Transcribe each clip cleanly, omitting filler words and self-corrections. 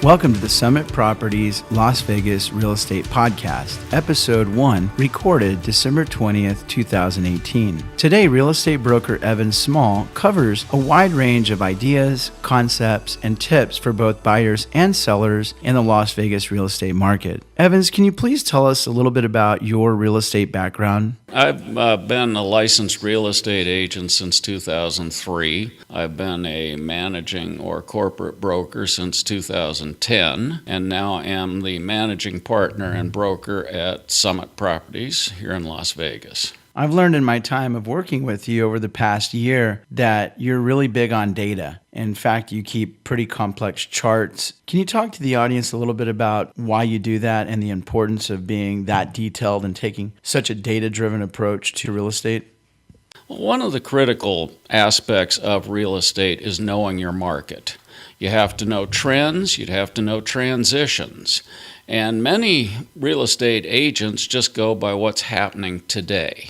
Welcome to the Summit Properties Las Vegas Real Estate Podcast, Episode 1, recorded December 20th, 2018. Today, real estate broker Evan Small covers a wide range of ideas, concepts, and tips for both buyers and sellers in the Las Vegas real estate market. Evans, can you please tell us a little bit about your real estate background? I've been a licensed real estate agent since 2003. I've been a managing or corporate broker since 2010, and now am the managing partner and broker at Summit Properties here in Las Vegas. I've learned in my time of working with you over the past year that you're really big on data. In fact, you keep pretty complex charts. Can you talk to the audience a little bit about why you do that and the importance of being that detailed and taking such a data-driven approach to real estate? Well, one of the critical aspects of real estate is knowing your market. You have to know trends, you'd have to know transitions. And many real estate agents just go by what's happening today.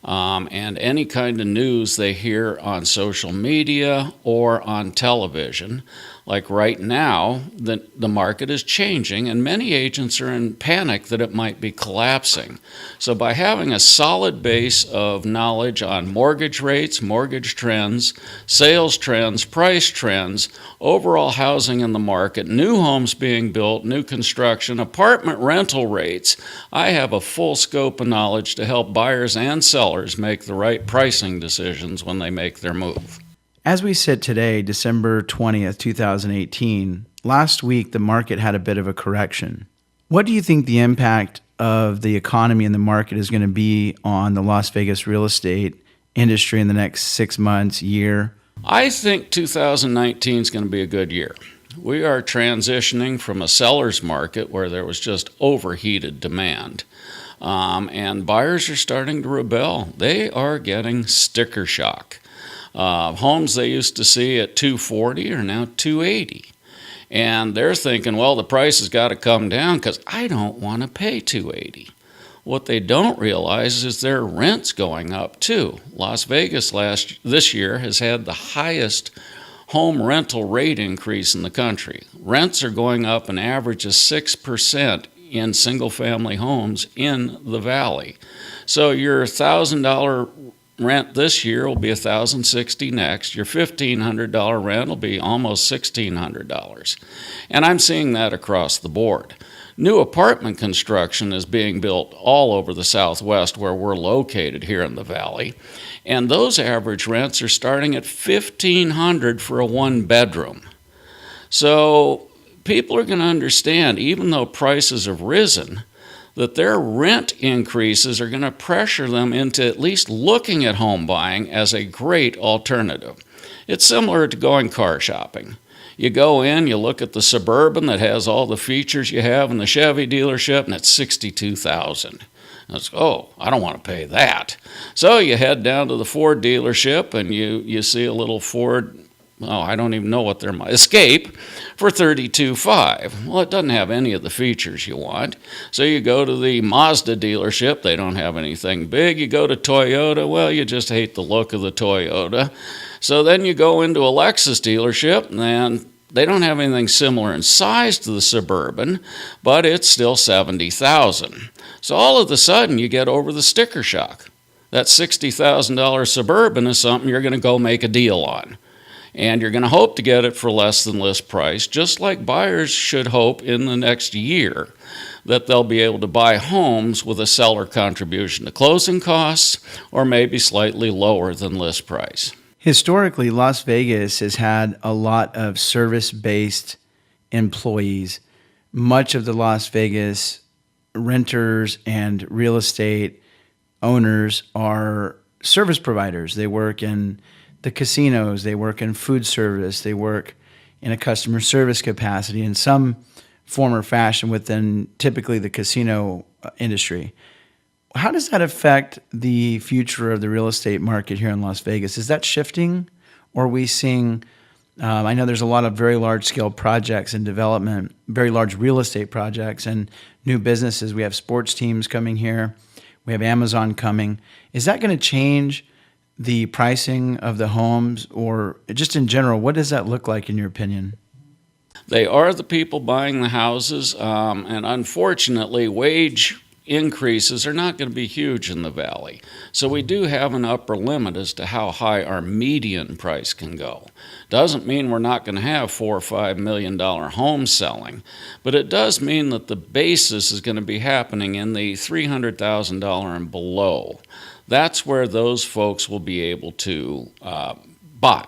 And any kind of news they hear on social media or on television. Like right now, the market is changing and many agents are in panic that it might be collapsing. So by having a solid base of knowledge on mortgage rates, mortgage trends, sales trends, price trends, overall housing in the market, new homes being built, new construction, apartment rental rates, I have a full scope of knowledge to help buyers and sellers make the right pricing decisions when they make their move. As we sit today, December 20th, 2018, last week the market had a bit of a correction. What do you think the impact of the economy and the market is going to be on the Las Vegas real estate industry in the next 6 months, year? I think 2019 is going to be a good year. We are transitioning from a seller's market where there was just overheated demand. And buyers are starting to rebel. They are getting sticker shock. Homes they used to see at $240 are now $280. And they're thinking, well, the price has got to come down because I don't want to pay $280. What they don't realize is their rent's going up too. Las Vegas this year has had the highest home rental rate increase in the country. Rents are going up an average of 6% in single-family homes in the valley. So your $1,000 rent this year will be $1,060 next. Your $1,500 rent will be almost $1,600. And I'm seeing that across the board. New apartment construction is being built all over the Southwest where we're located here in the valley. And those average rents are starting at $1,500 for a one-bedroom. So people are going to understand, even though prices have risen, that their rent increases are going to pressure them into at least looking at home buying as a great alternative. It's similar to going car shopping. You go in, you look at the Suburban that has all the features you have in the Chevy dealership, and it's $62,000. I don't want to pay that. So you head down to the Ford dealership and you see a little Ford, I don't even know what they're, Escape for $32,500. Well, it doesn't have any of the features you want. So you go to the Mazda dealership, they don't have anything big. You go to Toyota, well, you just hate the look of the Toyota. So then you go into a Lexus dealership, and they don't have anything similar in size to the Suburban, but it's still $70,000. So all of a sudden, you get over the sticker shock. That $60,000 Suburban is something you're going to go make a deal on. And you're going to hope to get it for less than list price, just like buyers should hope in the next year that they'll be able to buy homes with a seller contribution to closing costs or maybe slightly lower than list price. Historically, Las Vegas has had a lot of service-based employees. Much of the Las Vegas renters and real estate owners are service providers. They work in the casinos, they work in food service, they work in a customer service capacity in some form or fashion within typically the casino industry. How does that affect the future of the real estate market here in Las Vegas? Is that shifting, or are we seeing, I know there's a lot of very large-scale projects in development, very large real estate projects and new businesses. We have sports teams coming here. We have Amazon coming. Is that going to change the pricing of the homes, or just in general, what does that look like in your opinion? They are the people buying the houses, and unfortunately, wage increases are not going to be huge in the valley. So we do have an upper limit as to how high our median price can go. Doesn't mean we're not going to have $4 or $5 million homes selling, but it does mean that the basis is going to be happening in the $300,000 and below. That's where those folks will be able to buy.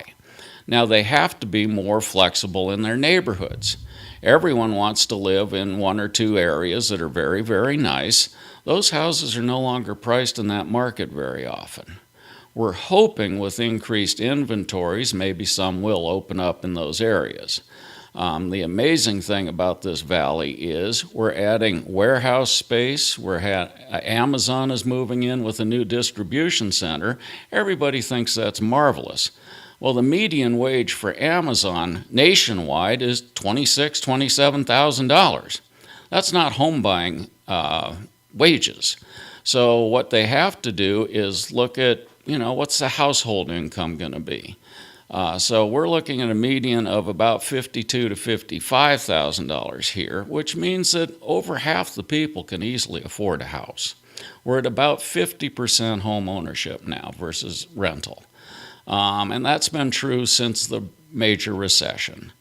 Now, they have to be more flexible in their neighborhoods. Everyone wants to live in one or two areas that are very, very nice. Those houses are no longer priced in that market very often. We're hoping with increased inventories, maybe some will open up in those areas. The amazing thing about this valley is we're adding warehouse space. Amazon is moving in with a new distribution center. Everybody thinks that's marvelous. Well, the median wage for Amazon nationwide is $26,000, $27,000. That's not home buying wages. So what they have to do is look at, what's the household income going to be? So we're looking at a median of about $52,000 to $55,000 here, which means that over half the people can easily afford a house. We're at about 50% home ownership now versus rental. And that's been true since the major recession.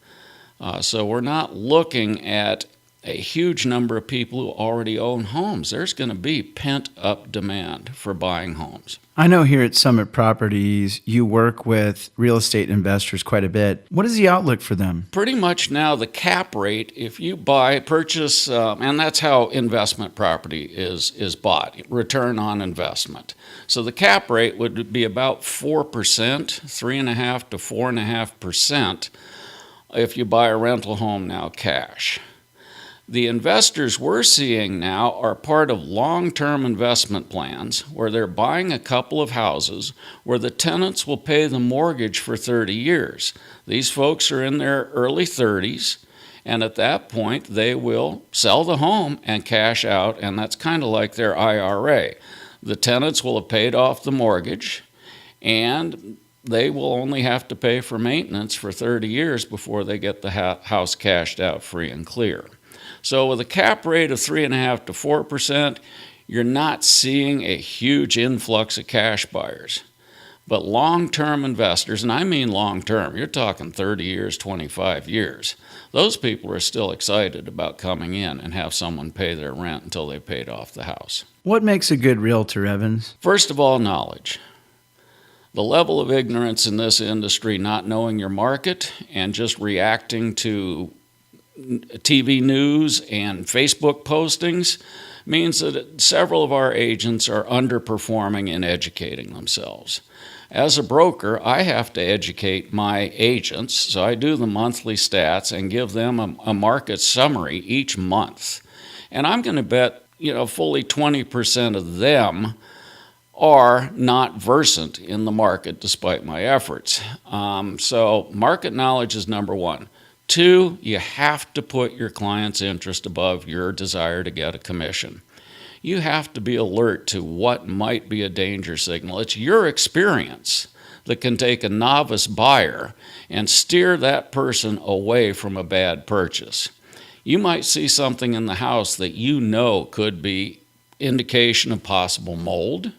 So we're not looking at a huge number of people who already own homes. There's going to be pent-up demand for buying homes. I know here at Summit Properties, you work with real estate investors quite a bit. What is the outlook for them? Pretty much now the cap rate, if you purchase, and that's how investment property is bought, return on investment. So the cap rate would be about 4%, 3.5% to 4.5% if you buy a rental home now cash. The investors we're seeing now are part of long-term investment plans where they're buying a couple of houses where the tenants will pay the mortgage for 30 years. These folks are in their early 30s, and at that point they will sell the home and cash out, and that's kind of like their IRA. The tenants will have paid off the mortgage, and they will only have to pay for maintenance for 30 years before they get the house cashed out free and clear. So with a cap rate of 3.5% to 4%, you're not seeing a huge influx of cash buyers. But long-term investors, and I mean long-term, you're talking 30 years, 25 years, those people are still excited about coming in and have someone pay their rent until they paid off the house. What makes a good realtor, Evans? First of all, knowledge. The level of ignorance in this industry, not knowing your market and just reacting to TV news and Facebook postings, means that several of our agents are underperforming in educating themselves. As a broker, I have to educate my agents, so I do the monthly stats and give them a market summary each month. And I'm going to bet, fully 20% of them are not versant in the market despite my efforts. So market knowledge is number one. 2, you have to put your client's interest above your desire to get a commission. You have to be alert to what might be a danger signal. It's your experience that can take a novice buyer and steer that person away from a bad purchase. You might see something in the house that could be indication of possible mold.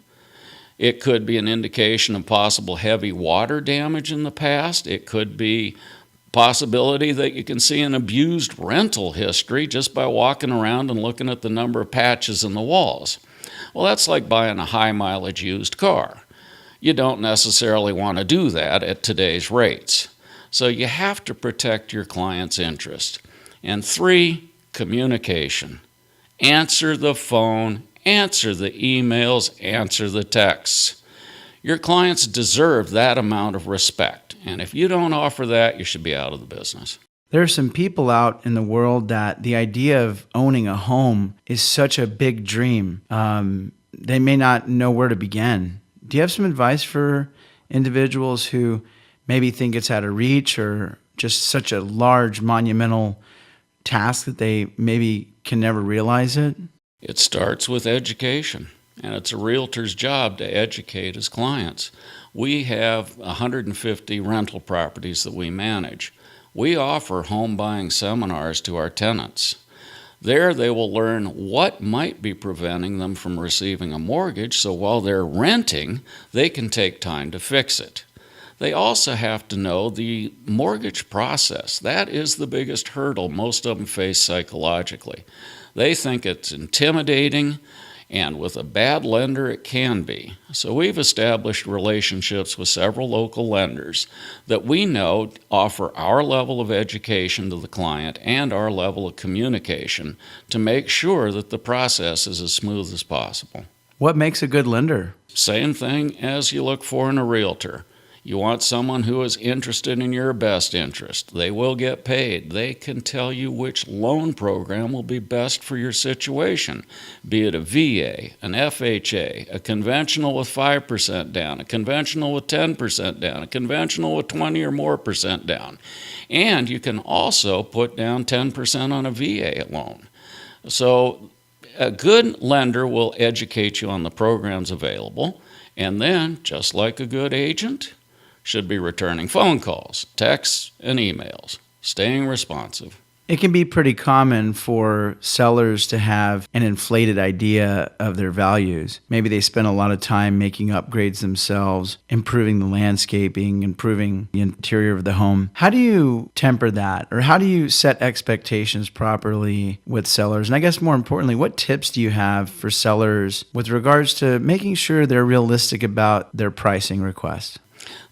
It could be an indication of possible heavy water damage in the past. It could be possibility that you can see an abused rental history just by walking around and looking at the number of patches in the walls. Well, that's like buying a high-mileage used car. You don't necessarily want to do that at today's rates. So you have to protect your client's interest. And 3, communication. Answer the phone, answer the emails, answer the texts. Your clients deserve that amount of respect. And if you don't offer that, you should be out of the business. There are some people out in the world that the idea of owning a home is such a big dream. They may not know where to begin. Do you have some advice for individuals who maybe think it's out of reach or just such a large, monumental task that they maybe can never realize it? It starts with education, and it's a realtor's job to educate his clients. We have 150 rental properties that we manage. We offer home buying seminars to our tenants. There they will learn what might be preventing them from receiving a mortgage, so while they're renting, they can take time to fix it. They also have to know the mortgage process. That is the biggest hurdle most of them face psychologically. They think it's intimidating, and with a bad lender, it can be. So we've established relationships with several local lenders that we know offer our level of education to the client and our level of communication to make sure that the process is as smooth as possible. What makes a good lender? Same thing as you look for in a realtor. You want someone who is interested in your best interest. They will get paid. They can tell you which loan program will be best for your situation, be it a VA, an FHA, a conventional with 5% down, a conventional with 10% down, a conventional with 20 or more percent down. And you can also put down 10% on a VA loan. So a good lender will educate you on the programs available, and then, just like a good agent, should be returning phone calls, texts, and emails, staying responsive. It can be pretty common for sellers to have an inflated idea of their values. Maybe they spend a lot of time making upgrades themselves, improving the landscaping, improving the interior of the home. How do you temper that? Or how do you set expectations properly with sellers? And I guess more importantly, what tips do you have for sellers with regards to making sure they're realistic about their pricing requests?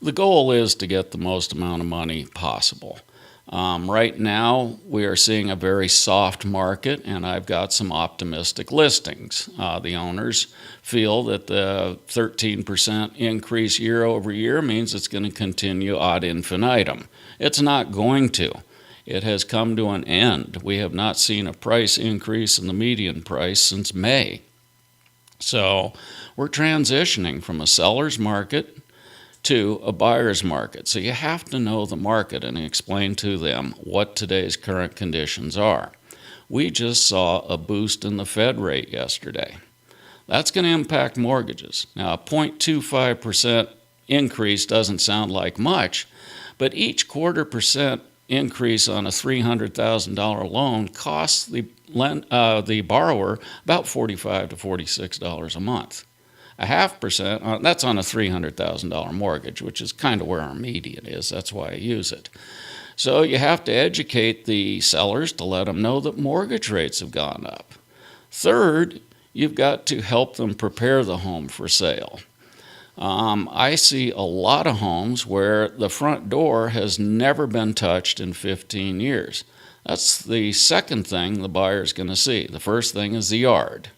The goal is to get the most amount of money possible. Right now, we are seeing a very soft market, and I've got some optimistic listings. The owners feel that the 13% increase year over year means it's going to continue ad infinitum. It's not going to. It has come to an end. We have not seen a price increase in the median price since May. So we're transitioning from a seller's market to a buyer's market. So you have to know the market and explain to them what today's current conditions are. We just saw a boost in the Fed rate yesterday. That's going to impact mortgages. Now, a 0.25% increase doesn't sound like much, but each 0.25% increase on a $300,000 loan costs the borrower about $45 to $46 a month. 0.5%, that's on a $300,000 mortgage, which is kind of where our median is. That's why I use it. So you have to educate the sellers to let them know that mortgage rates have gone up. Third, you've got to help them prepare the home for sale. I see a lot of homes where the front door has never been touched in 15 years. That's the second thing the buyer's going to see. The first thing is the yard.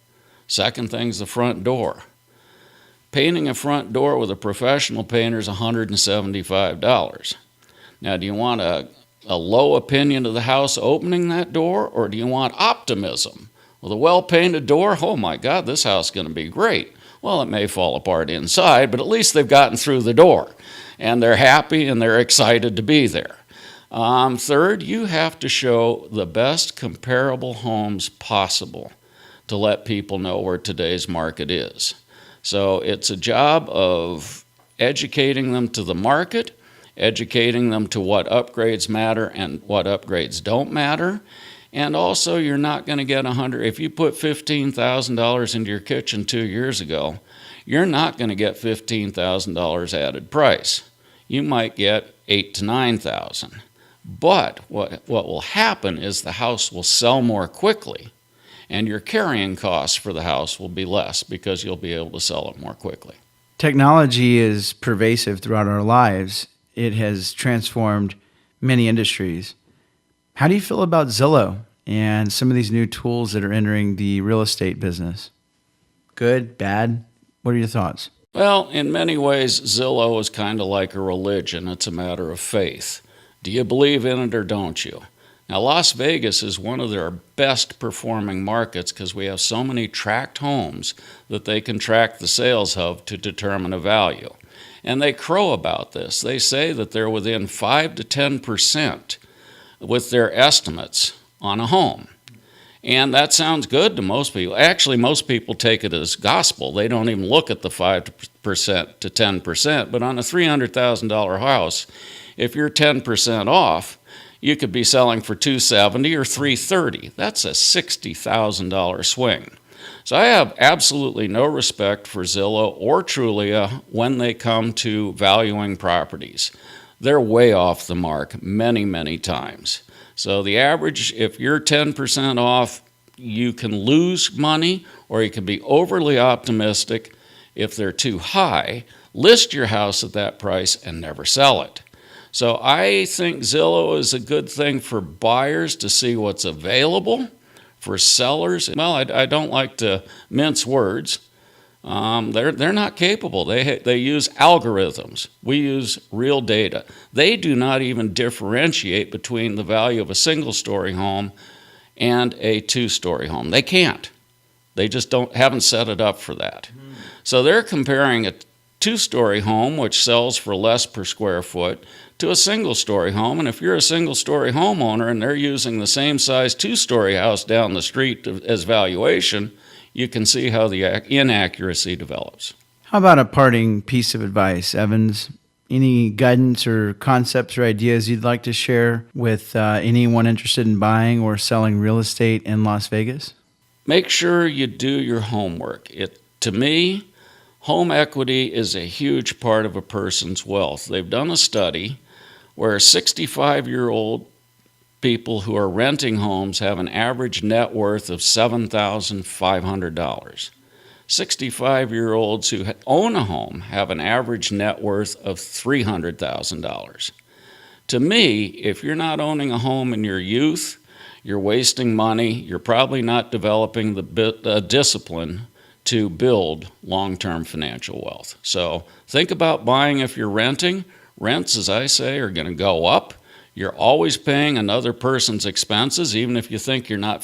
Second thing is the front door. Painting a front door with a professional painter is $175. Now, do you want a low opinion of the house opening that door, or do you want optimism? With a well-painted door, oh my God, this house is going to be great. Well, it may fall apart inside, but at least they've gotten through the door, and they're happy and they're excited to be there. Third, you have to show the best comparable homes possible to let people know where today's market is. So it's a job of educating them to the market, educating them to what upgrades matter and what upgrades don't matter. And also, you're not going to get if you put $15,000 into your kitchen 2 years ago, you're not going to get $15,000 added price. You might get $8,000 to $9,000. But what will happen is the house will sell more quickly, and your carrying costs for the house will be less because you'll be able to sell it more quickly. Technology is pervasive throughout our lives. It has transformed many industries. How do you feel about Zillow and some of these new tools that are entering the real estate business? Good, bad? What are your thoughts? Well, in many ways, Zillow is kind of like a religion. It's a matter of faith. Do you believe in it or don't you? Now, Las Vegas is one of their best performing markets because we have so many tracked homes that they can track the sales of to determine a value. And they crow about this. They say that they're within 5 to 10% with their estimates on a home. And that sounds good to most people. Actually, most people take it as gospel. They don't even look at the 5% to 10%. But on a $300,000 house, if you're 10% off, you could be selling for $270 or $330. That's a $60,000 swing. So I have absolutely no respect for Zillow or Trulia when they come to valuing properties. They're way off the mark many, many times. So the average, if you're 10% off, you can lose money, or you can be overly optimistic. If they're too high, list your house at that price and never sell it. So I think Zillow is a good thing for buyers to see what's available. For sellers, well, I don't like to mince words. They're not capable. They use algorithms. We use real data. They do not even differentiate between the value of a single-story home and a two-story home. They can't. They just haven't set it up for that. So they're comparing a two-story home, which sells for less per square foot, to a single-story home. And if you're a single-story homeowner and they're using the same size two-story house down the street as valuation, you can see how the inaccuracy develops. How about a parting piece of advice, Evans? Any guidance or concepts or ideas you'd like to share with anyone interested in buying or selling real estate in Las Vegas? Make sure you do your homework. To me, home equity is a huge part of a person's wealth. They've done a study where 65-year-old people who are renting homes have an average net worth of $7,500. 65-year-olds who own a home have an average net worth of $300,000. To me, if you're not owning a home in your youth, you're wasting money. You're probably not developing the discipline to build long-term financial wealth. So think about buying if you're renting. Rents, as I say, are going to go up. You're always paying another person's expenses, even if you think you're not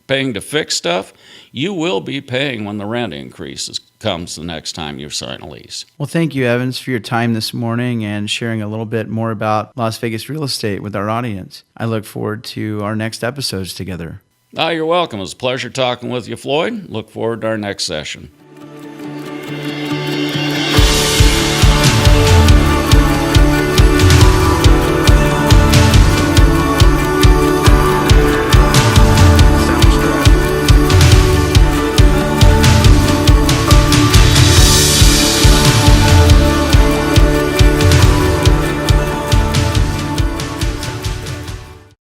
paying to fix stuff. You will be paying when the rent increases comes the next time you sign a lease. Well, thank you, Evans, for your time this morning and sharing a little bit more about Las Vegas real estate with our audience. I look forward to our next episodes together. You're welcome. It was a pleasure talking with you, Floyd. Look forward to our next session.